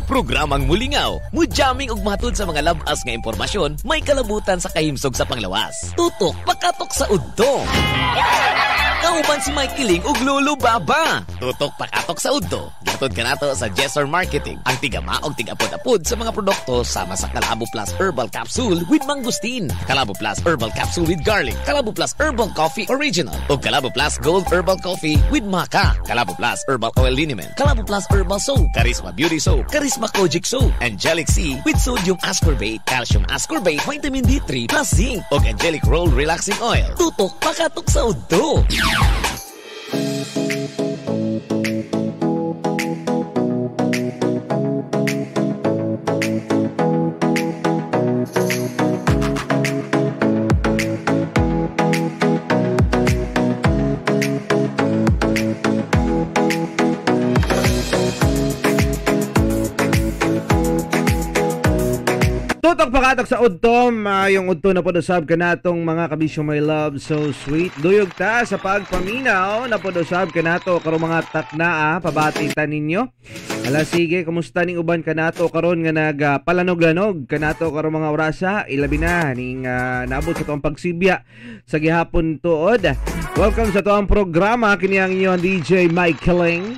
Programang mulingaw, mujaming ug matod sa mga labas nga impormasyon, may kalabutan sa kahimsog sa panglawas. Tutok, pakatok sa udto. Kauban si Mike Kiling ug Lolo Baba. Tutok pakatok sa udto. Gatod ka nato sa Jesser Marketing. Ang tigama og tigapod-apod sa mga produkto sama sa Calabo Plus Herbal Capsule with Mangustin, Calabo Plus Herbal Capsule with Garlic, Calabo Plus Herbal Coffee Original, ug Calabo Plus Gold Herbal Coffee with Maca, Calabo Plus Herbal Oil Liniment, Calabo Plus Herbal Soap, Charisma Beauty Soap, Charisma Kojic Soap, Angelic C with Sodium Ascorbate, Calcium Ascorbate, Vitamin D3 plus Zinc, ug Angelic Roll Relaxing Oil. Tutok pakatok sa udto. Tutok pakatok sa udtom, yung udto na podosab ka natong mga kabisyo my love so sweet. Duyog ta sa pagpaminaw na podosab ka nato karong mga taknaa pabati ta ninyo. Ala sige, kumusta ning uban ka nato karon nga nagpalanog-lanog ka nato karong mga orasa, ilabi na ning naabot sa tuang pagsibya sa gihapon tuod. Welcome sa tuang programa kini ang inyo DJ Mike Kiling.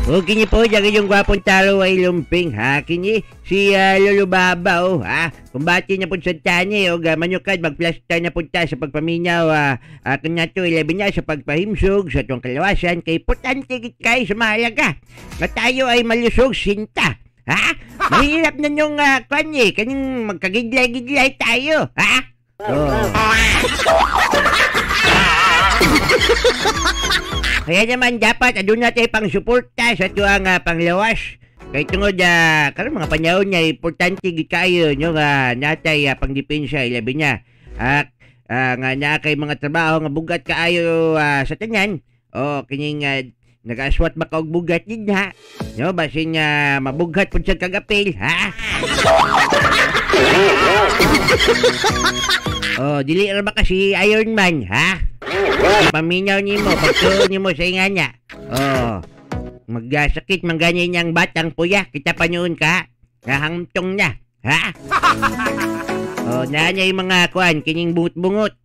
O kini po, dyan yung gwapong taro ay lumping, ha? Kini, si Lolo Baba, ha? Kumbati niya po sa tanya, manyukad, magplasta na po ta sa pagpaminaw, kanya to, ilabi niya sa pagpahimsog, sa tuwang kalawasan, kay putante kayo sa mahalaga, na tayo ay malusog sinta, ha? Mahirap na yung, kaning magkagidlay-gidlay tayo, ha? Kaya naman dapat adun natin pang suporta sa tuang panglawas. Kaya tungod karon mga panahon niya importante gid kayo nyo nga natay pang depensa ilabi niya. Nga na kay mga trabaho nga bugat kaayo sa tanyan. O kining nag-aswat ba ka og bugat gid ha. No basin mabughat pud sa kagapil ha. Dili ra ba kasi Iron Man ha? Paminaw ni mo, pagtuon ni mo sa inganya. Magsakit man ganyan niyang batang puya. Kita pa noon ka, nahangtong niya. Ha? Nanya yung mga kuan, kining bungot-bungot.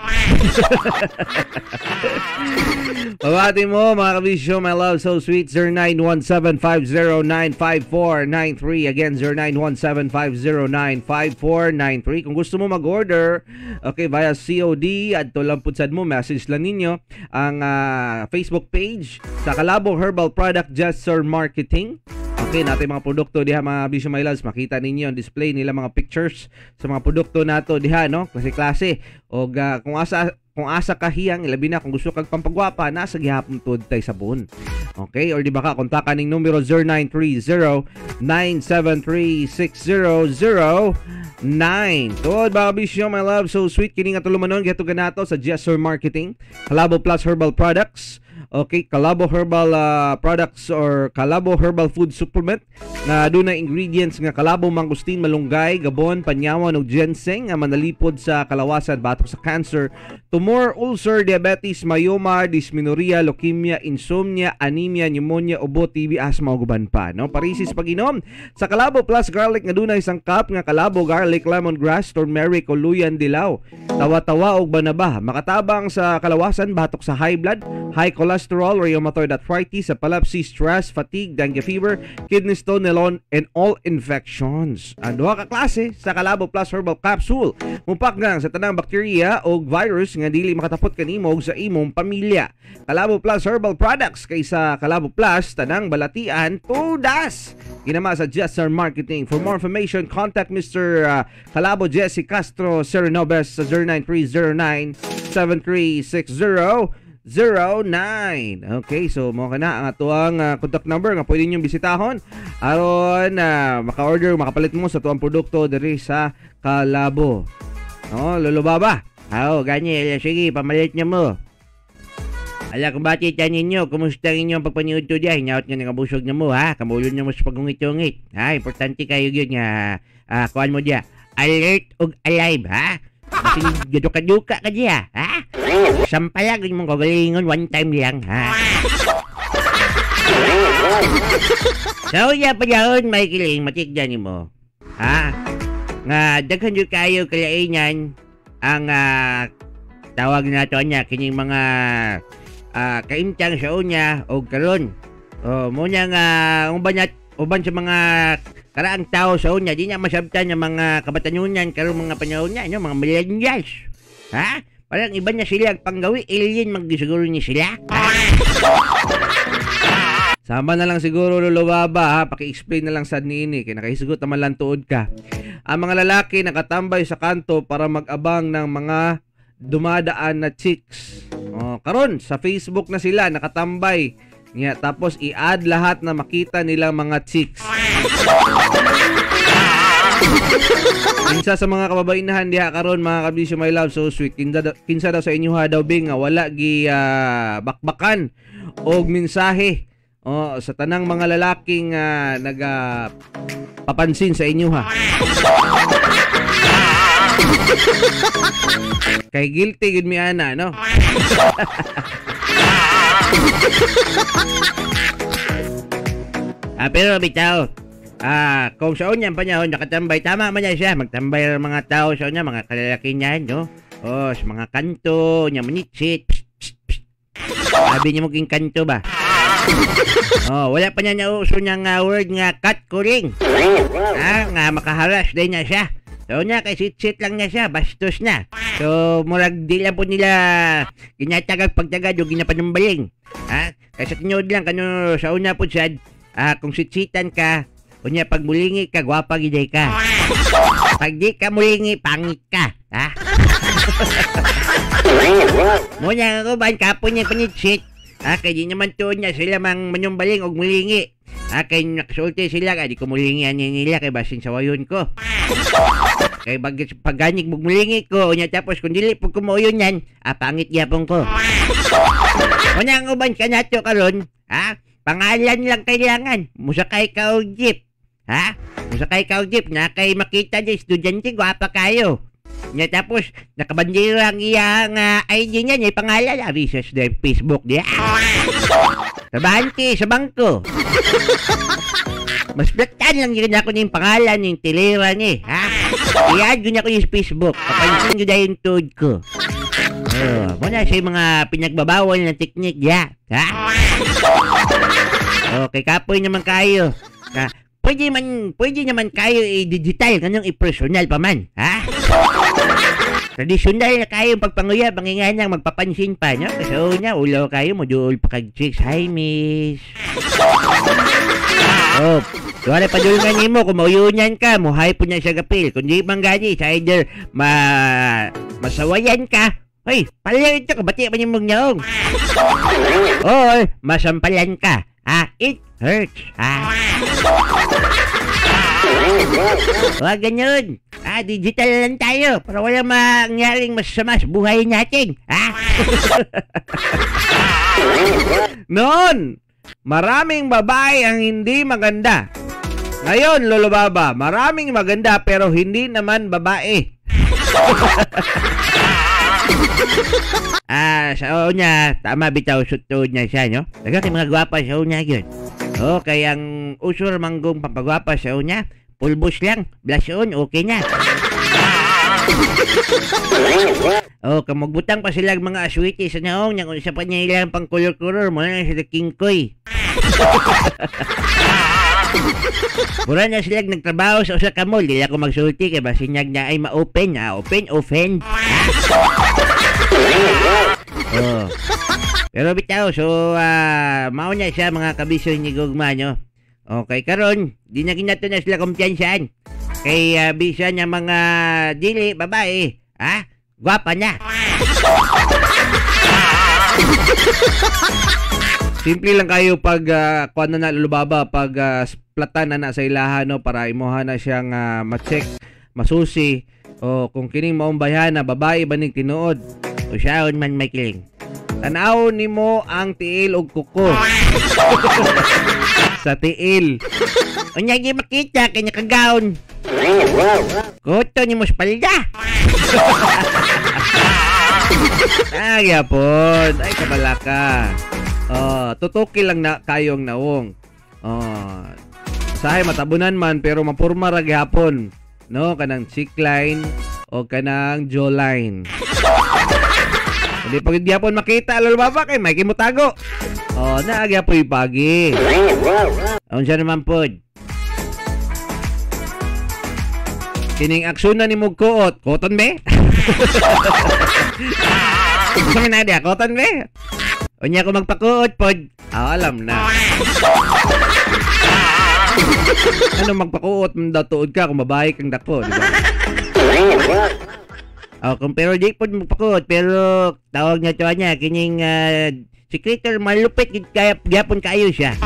Pabati mo mga kabisyo, my love so sweet. 0917-509-5493. Again, 0917-509-5493. Kung gusto mo mag-order, okay, via COD at tulamputsan mo, message lang ninyo ang Facebook page sa Calabo Herbal Product Jesser Marketing. Okay, natin mga produkto diha mga bisyo my loves, makita ninyo ang display nila mga pictures sa mga produkto nato diha, no? Klase-klase. O kung asa kahiyang ilabi na kung gusto kag pampagwapa nasa gihapon tuod tay sabon. Okay, or di ba ka kontakan ning numero 0930-973-6009. Tuod mga bisyo my love so sweet kini nga tulumanon gihatugan nato sa Jesser Marketing, Calabo Plus Herbal Products. Okay, Calabo Herbal Products or Calabo Herbal Food Supplement na doon na ingredients nga kalabo, mangustin, malunggay, gabon, panyawan ug ginseng nga manalipod sa kalawasan, batok sa cancer, tumor, ulcer, diabetes, myoma, dysmenorrhea, leukemia, insomnia, anemia, pneumonia, ubo, TB, asthma ug uban pa, no? Parisis pag-inom sa Calabo Plus Garlic nga dunay isang cup nga kalabo, garlic, lemongrass, turmeric, luyan, dilaw, tawa-tawa ug banaba, makatabang sa kalawasan, batok sa high blood, high cholesterol, rheumatoid arthritis, epilepsy, stress, fatigue, dengue fever, kidney stone, nelon, and all infections. Ang duha ka klase sa Calabo Plus Herbal Capsule. Mupakgang sa tanang bakterya o virus nga dili makatapot kanimo og sa imong pamilya. Calabo Plus Herbal Products kaysa Calabo Plus tanang balatian tudas. Ginama sa Jesser Marketing. For more information, contact Mr. Calabo Jesse Castro Serenobes sa 0930-973-6009. Okay, so mo ka na ang atuang contact number nga pwede nyo bisitahon aron maka-order, makapalit mo sa tuang produkto diri sa Calabo. Lolo Baba. Ganyan. Sige, pamalit nyo mo. Ala, kung bati tanin ninyo, kumusta ninyo ang pagpaniod to diyan? Hinaot nga nangabusog na mo, ha? Kamulon na mo sa pagungit-ungit. Ha? Importante kayo yun nga. Kuhan mo diya. Alert ug alive, ha? Masing gaduka-duka ka diya, ha? Sampalag mong kagalingon one time lang, ha? So, ya panahon, may kiling, matigyan mo. Ha? Nga, daghan yun kayo kalainan ang tawag na to niya, kining mga kaimtang sa unya o karon. Muna nga, uban sa mga karaang tao sa unya, di niya masabtan ng mga kabatanunan karon mga panahon niya, no? Mga millennials. Ha? Parang iba niya sila panggawi, alien magdisiguro niya sila. Sama na lang siguro Lolo Baba, ha? Paki-explain na lang sa nini, kaya nakahisugot naman lang tuod ka. Ang mga lalaki nakatambay sa kanto para mag-abang ng mga dumadaan na chicks. Karon sa Facebook na sila nakatambay. Tapos i-add lahat na makita nilang mga chicks. Kinsa sa mga kababainahan diha karon mga kabisyo my love so sweet. Kinsa daw sa inyo ha daw bing wala gi bakbakan og mensahe sa tanang mga lalaking papansin sa inyo ha. Kay guilty gid mi ana no. Pero bitaw, kung sa unyang panahon nakatambay, tama man niya siya, magtambay ang mga tao sa unya, mga kalalaki niya, no? Sa mga kanto, niya manitsit, sabi niya maging kanto ba? Wala pa niya nauso niyang word nga catcalling. Nga makaharas din niya siya. So niya, kay sit-sit lang niya siya, bastos na. So, murag di lang po nila ginatagag pagtagad o ginapanumbaling. Kaya sa tinyod lang, kano sa una po siya, kung sit-sitan ka, kunya pag mulingi ka, gwapa giday ka. Pag di ka mulingi, pangit ka. Muna ako ba, kapon niya panitsit. Kaya di naman tuon niya sila mang manumbaling o mulingi. Kaya nakasulti sila, di ko mulingi nila, kaya basin sa wayon ko. Kaya pagganig mulingi ko, unya tapos kung dili po kumuyon yan, pangit yapon ko. Muna ang uban ka na to karon, pangalan lang kailangan, musakay ka o jeep. Musakay ka o jeep, na kay makita niya, estudyante, gwapa kayo. Nya tapos, nakabandira ang iyang ID niya, niya pangalan, research na Facebook niya. Sa banki, sa bangko. Mas platan lang yun ako ng pangalan ng tilera niya, i-add yun ako yung Facebook, kapansin yun na yung tuod ko. Muna siya yung mga pinagbabawal na teknik niya, Okay, kapoy naman kayo. Pwede naman kayo i-digital, kanyang i-personal pa man, Tradisyonal na kayo pagpanguya, panginganang magpapansin pa, no? Kasi niya, ulo kayo, modul pa kag-chicks. Hi, miss. Wala pa doon nga mo, kung mauyunyan ka, muhay po niya siya gapil. Kung di mang gani, sa either masawayan ka, ay, pala ito, kabati pa niya mong nyaong. Or, masampalan ka. It hurts. Huwag ganyan. Digital lang tayo para wala mangyaring masama sa buhay natin. Noon, maraming babae ang hindi maganda. Ngayon, Lolo Baba, maraming maganda pero hindi naman babae. Sa unya, tama bitaw sutod niya siya, no? Tagakay mga gwapa sa unya yun. Kaya ang usur manggong pampagwapa sa unya, pulbos lang, blush on, okay na. Magbutang pa sila mga aswiti sa naong, kung isa pa niya ilang pang kulor-kulor, mula na sila kingkoy. Mura na sila nagtrabaho sa usa ka mall, di ako magsulti kay basinyag na ay ma-open, open. Pero bitaw, so mao niya siya mga kabisyo ni Gugma, no? Okay, karon, di na ginato na sila kumpiyansan. Kay bisa niya mga dili, babae, gwapa na. Simple lang kayo pag kuha na lubaba, pag platan na sa ilahan, no, para imuha na siyang ma-check, masusi, o kung kining maumbayan na babae banig tinuod, o siyaon man may kiling. Tanaw ni mo ang tiil o kuko. Sa tiil. O niya di makita, kanya kagaon. Kuto ni mo spalda. Ay, yapon. Ay, kabalaka. Tutuki lang na kayong naong. Sahay matabunan man pero mapurma ra gyapon, no, kanang cheekline o kanang jawline. Hindi pag gyapon makita lulubaba kay may kimutago. Naagya po ipagi. Unsa naman pod? Kining aksyon na ni Mugkuot, koton be? Gusto mo na dia, koton be? Unya ko magpakuot pod. Alam na. Ano magpakuot mo daw tuod ka kung babae kang dako, di ba? Kung pero di po magpakuot, pero tawag niya to niya, kining si Critter malupit, kaya gyapon kayo siya.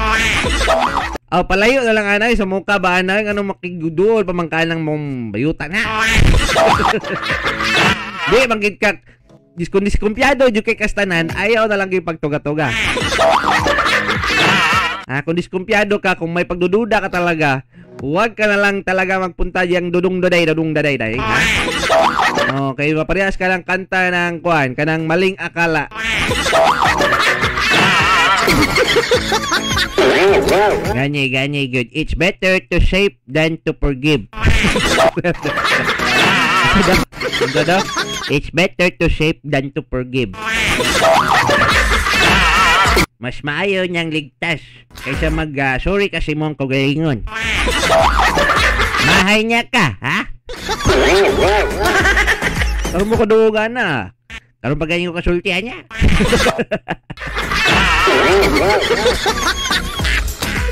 Palayo na lang anay, sa mukha ba anay, ano makiguduol, pamangkanang mong bayuta na. Di, manggit ka, diskumpyado, di kay kastanan, ayaw na lang yung pagtuga-tuga. Kung diskumpyado ka, kung may pagdududa ka talaga, huwag ka na lang talaga magpunta diyang dudung-daday, ha? Okay, maparehas ka ng kanta ng kuwan, kanang maling akala. Ganyan, good. It's better to save than to forgive. It's better to save than to forgive. Mas maayo niyang ligtas kaysa sorry kasi mong kagalingon. Mahay niya ka, ha? Karoon mo kadugan na. Karoon pa ganyan yung kasultihan niya.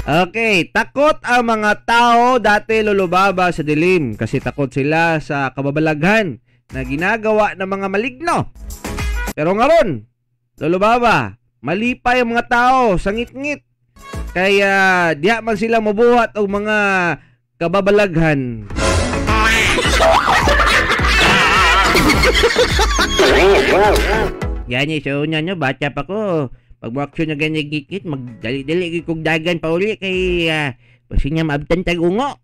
Okay, takot ang mga tao dati lulubaba sa dilim kasi takot sila sa kababalaghan na ginagawa ng mga maligno. Pero ngaron, lulubaba, malipay ang mga tao, sangit-ngit. Kaya diya man sila mabuhat og mga kababalaghan. Ganyan, so nyo, bata pa ko. Pag waksyon na ganyan gikit, magdali-dali kong dagan pa uli kay kasi niya maabtan tag-ungo.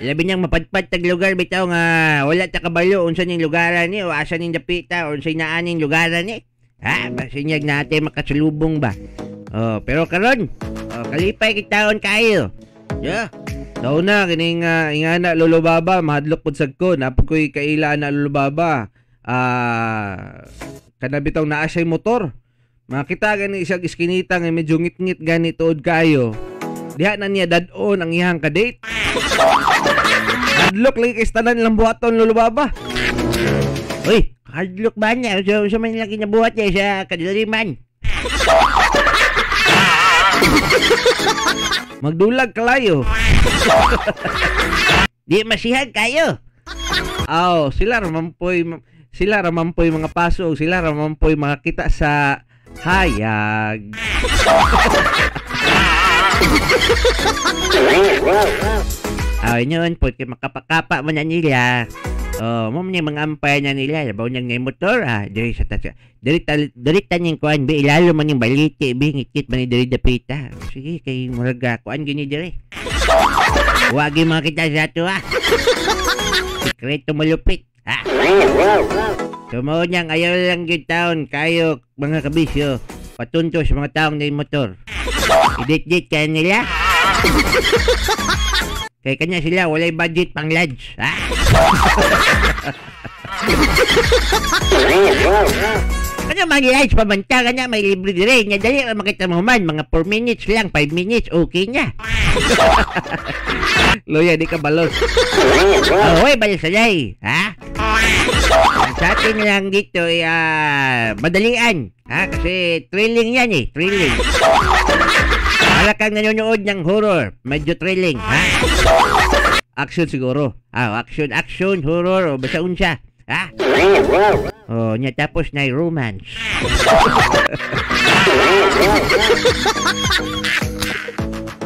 Labi niyang mapadpad tag lugar bitaw nga wala ta kabalo unsa ning lugaran ni o asa ning dapita o unsa naaning lugaran ni. Basinyag natin makasulubong ba. Pero karon, kalipay kitaon kayo. Daw na kining ingana lulubaba mahadlok pud sagko napod koy kaila na lulubaba. Kanabitaw naa siya motor. Makita gani isang iskinita nga medyo ngit-ngit gani tuod kayo. Diha na niya dadon ang iyang kadate. Hadlok lagi kay tanan lang buhaton lulubaba. Uy, hadlok ba niya? So may lagi niya buhat niya sa kadiliman. Magdulag kalayo. Di masihag kayo. Sila ramampoy mga paso, sila ramampoy makakita sa hayag. Yun po, makapakapa man na nila. Mo niya mga ampay na nila, labaw niya ngay motor, diri sa tasya. Diri tanyang kuan, bi ilalo man yung baliti, bi ngikit man ni diri dapita. Sige, kay muraga, kuan gini diri. Wagi makita sa ato, Sikreto malupit. Tumaw niyang ayaw lang yung taon kayo mga kabisyo patunto sa mga taong na yung motor. I-date-date kaya nila. Kaya kanya sila walay budget pang lodge. Kanya mag-lodge pabanta kanya may libre dire niya dali makita mo man mga 4 minutes lang 5 minutes okay niya. Loya di ka balos. Hoy balos salay, sa atin lang dito ay madalian, kasi thrilling yan thrilling. Wala kang nanonood ng horror, medyo thrilling, Action siguro. Action, horror, o basta unsa, niya tapos na romance.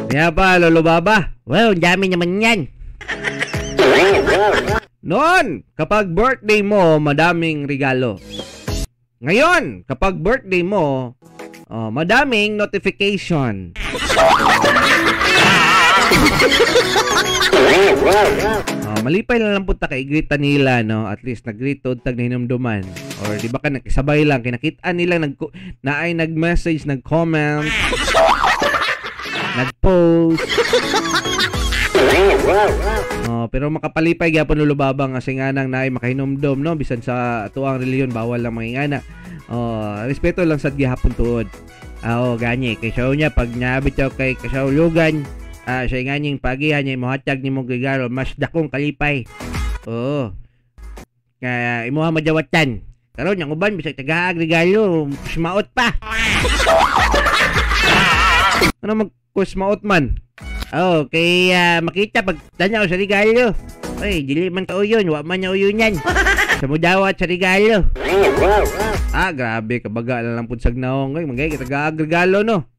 Kaya pa, lulubaba. Well, dami naman yan. Noon, kapag birthday mo, madaming regalo. Ngayon, kapag birthday mo, madaming notification. Malipay lang po ta kay greet nila, no? At least nag-greet tag nahinumduman. Or di ba ka nakisabay lang kinakitaan nila naay nag-message, nag-comment, nag-post. Pero makapalipay gyapon lulubabang kasi nga nang naay makahinumdum, no? Bisan sa tuang reliyon bawal lang mangingana. Respeto lang sad gihapon tuod. Gani kay siya niya pag nabitaw kay kasaulugan, siya nganyang pagihan niya mohatag ni mong regalo mas dakong kalipay. Kaya imuha madawatan. Karon yang uban bisag tagaag regalo, smaot pa. Ano magkusmaot man? Kaya makita pag tanya ko sa regalo. Dili man ka uyon, wa man niya uyon yan. Sa mudawat sa regalo. Grabe, kabaga na lang po sa gnaong. Magay, kitagaag regalo, no?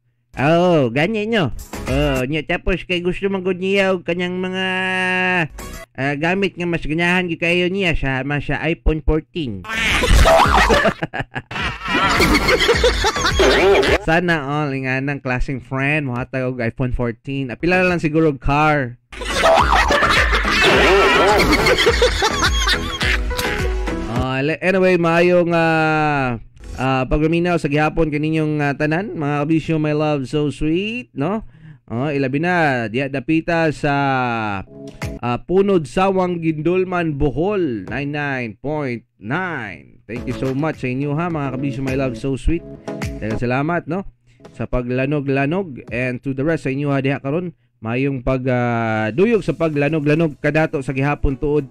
Ganyan nyo. Niya, tapos kay gusto magod niya o kanyang mga gamit nga mas ganahan kayo niya sa iPhone 14. Sana all nga ng klaseng friend mohatag og iPhone 14. Apila lang siguro car. Anyway, maayong paglaminaw sa gihapon kaninyong tanan, mga kabisyo, my love, so sweet, no? Ilabi na, diya dapita sa Punod Sawang Gindulman, Bohol, 99.9. Thank you so much sa inyo ha, mga kabisyo, my love, so sweet. Daghang salamat, no? Sa paglanog-lanog, and to the rest sa inyo ha, diha karon mayong pagduyog sa paglanog-lanog kadato sa gihapon tuod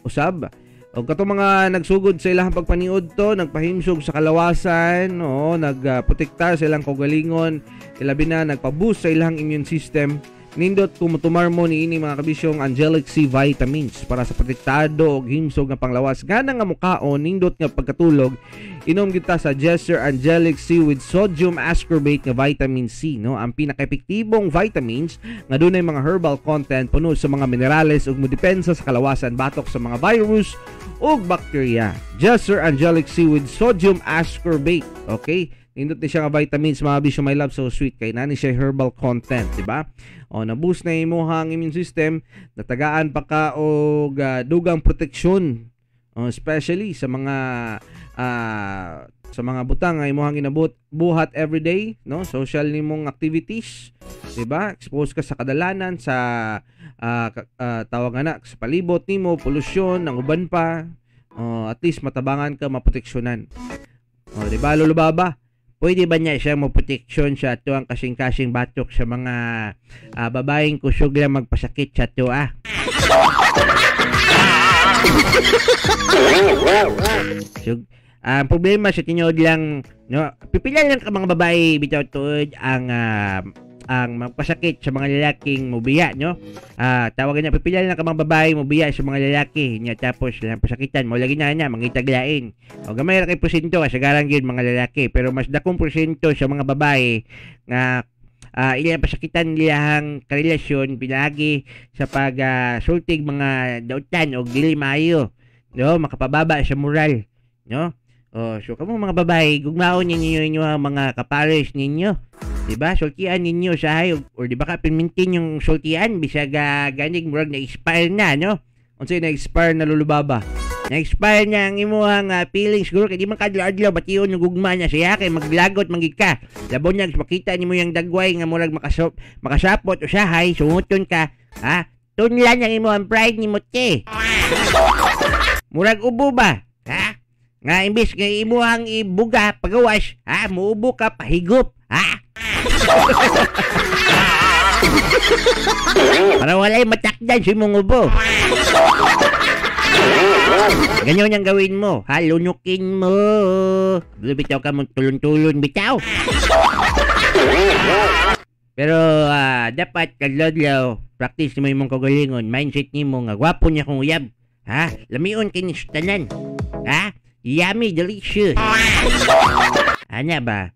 usab. O katong mga nagsugod sa ilang pagpaniud to, nagpahimsog sa kalawasan, nagprotektar sa ilang kaugalingon, ilabi na nagpa-boost sa ilang immune system. Nindot kumutumar mo ni ini mga kabisyong Angelic C vitamins para sa protektado og himsog nga panglawas. Gana nga mukaon nindot nga pagkatulog, inom kita sa Gesture Angelic C with sodium ascorbate nga vitamin C, no? Ang pinaka-epektibong vitamins nga dunay mga herbal content puno sa mga minerales ug modepensa sa kalawasan batok sa mga virus ug bakterya. Gesture Angelic C with sodium ascorbate, okay? Nindot ni siya nga vitamins, mga bisyo, my love, so sweet kay nani siya herbal content, di ba? Na-boost na imong immune system, natagaan pa ka og dugang proteksyon, especially sa mga butang nga imong inabot buhat everyday, no? Social nimong activities, di ba? Expose ka sa kadalanan, sa tawag nga sa palibot nimo, polusyon, ang uban pa, at least matabangan ka, maproteksyonan. Di ba, lulubaba? Pwede ba niya siya maproteksyon sa ito ang kasing-kasing batok sa mga babaeng kusog lang magpasakit sa ito, So, ang problema sa tinyod lang, no, pipila lang ka mga babae bitaw tuod ang magpasakit sa mga lalaking mubiya, no? Tawagan niya, pipila lang ka mga babae mubiya sa mga lalaki niya, tapos lang pasakitan mo lagi na niya mangitaglain. O gamay ra kay porsyento kasagaran gyud mga lalaki, pero mas dakong porsyento sa mga babae nga ilang pasakitan nilahang karelasyon pinagi sa sultig mga dautan o dili maayo, no? Makapababa sa moral, no? So kamo mga babae, gugmaon ninyo mga kapares ninyo, diba? Sultian ninyo sa hayog, or diba ka pinmintin yung sultian bisag ganig murag na-expire na, no? Unsay na-expire na lulubaba? Na-expire na ang imuhang feelings, siguro kay di man kadlaw-adlaw bation yung gugma niya siya kay maglagot manggid ka. Labon niya makita nimo yung dagway nga murag makasapot o sahay, sunguton ka, ha? Tunlan yang imuhang pride nimo te. Murag ubo ba? Ha? Nga imbis nga imuhang ibuga pagawas, muubo ka pahigop, para walay matakdan si mong ubo. Ganyan ang gawin mo, lunukin mo. Bitaw ka mong tulon-tulon, bitaw. Pero dapat kadlodlaw, practice mo yung mong kagalingon, mindset ni mo nga gwapo niya kung uyab. Lamion kinis tanan. Yummy, delicious. Anya ba?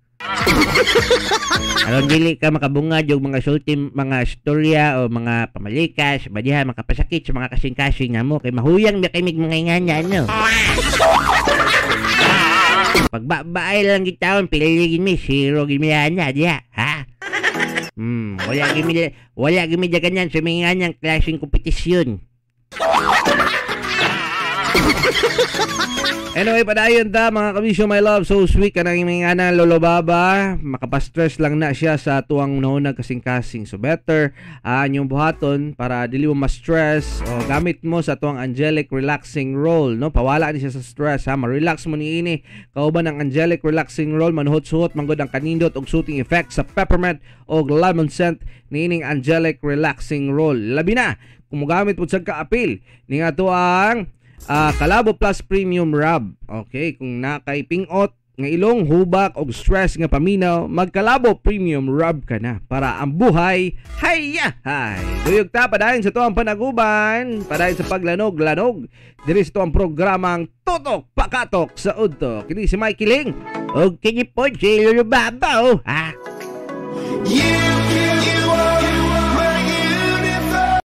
Aron dili ka makabungad yung mga sulti, mga storya o mga pamalikas, badiha makapasakit sa mga kasing-kasing nga mo kay mahuyang na kay mga inganya, no? Pagbabaay lang gitawon, pililigin mi, zero gimihan niya, diha, wala gimilya ganyan sa mga inganyang klaseng kompetisyon. Anyway, padayon ta mga kabisyo, my love, so sweet ka nang mga na Lolo Baba. Makapastress lang na siya sa tuwang naunag kasing-kasing. So better yung buhaton para dili mo ma-stress o gamit mo sa tuwang angelic relaxing roll, no? Pawala ni siya sa stress, ha. Ma-relax mo ni ini. Kauban ang angelic relaxing roll, manuhot-suhot manggod ang kanindot og soothing effect sa peppermint o lemon scent ni ining angelic relaxing roll. Labi na kung mogamit pud sa kaapil ni nga tuang Calabo Plus Premium Rub. Okay, kung nakay pingot nga ilong, hubak o stress nga paminaw, magkalabo Premium Rub ka na para ang buhay hayya hay. Duyog ta padayon sa tuang panaguban, padayon sa paglanog-lanog. Diri sa tuang programang Tutok Pakatok sa Udto. Kini si Mike Kiling O kinipod si Lolo Baba, oh. You